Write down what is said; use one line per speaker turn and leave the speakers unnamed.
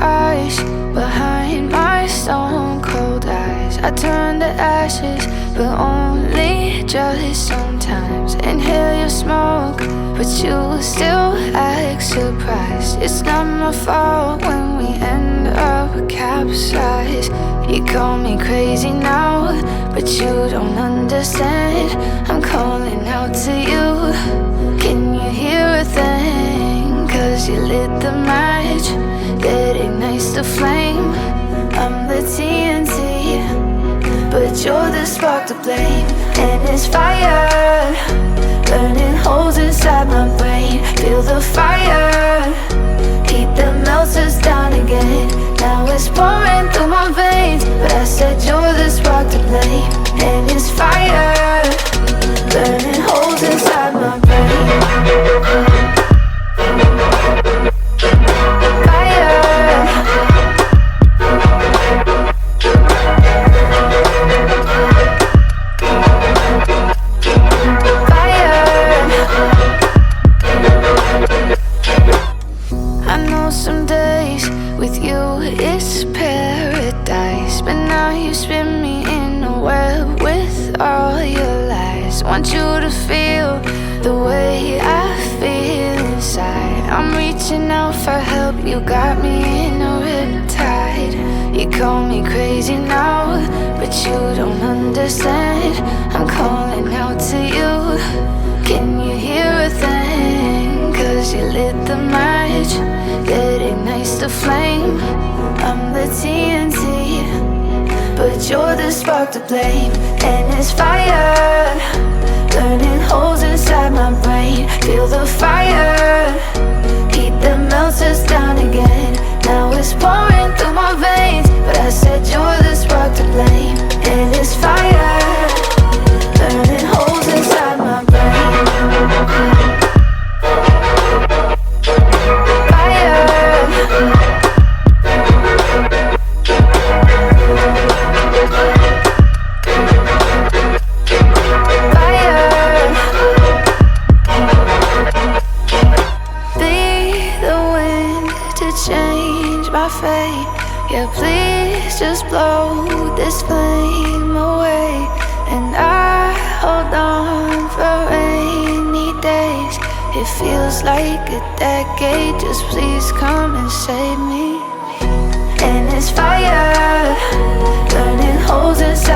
eyes behind my stone cold eyes. I turn to ashes, but only just sometimes. Inhale your smoke, but you still act surprised. It's not my fault when we end up capsized. You call me crazy now, but you don't understand. I'm calling out to you. Can you hear a thing? 'Cause you lit the match that ignites the flame. I'm the TNT, but you're the spark to blame. And it's fire, burning holes inside my brain. Feel the fire, heat that melts us down again. Now it's pouring through my veins, but I said you're the spark to blame. And it's fire, burning holes inside my brain. Some days with you it's paradise, but now you spin me in a web with all your lies. Want you to feel the way I feel inside. I'm reaching out for help, you got me in a riptide. You call me crazy now, but you don't understand. I'm calling out to you. Can you hear a thing? 'Cause you lit the match that ignites the flame. I'm the TNT, but you're the spark to blame. And it's fire, burning holes inside my brain. Feel the fire, heat that melts us down again. Now it's pouring through my veins, but I said you're the spark to blame. And it's fire, burning holes inside my brain. Change my fate, yeah, please just blow this flame away. And I hold on for rainy days. It feels like a decade, just please come and save me. And it's fire, burning holes inside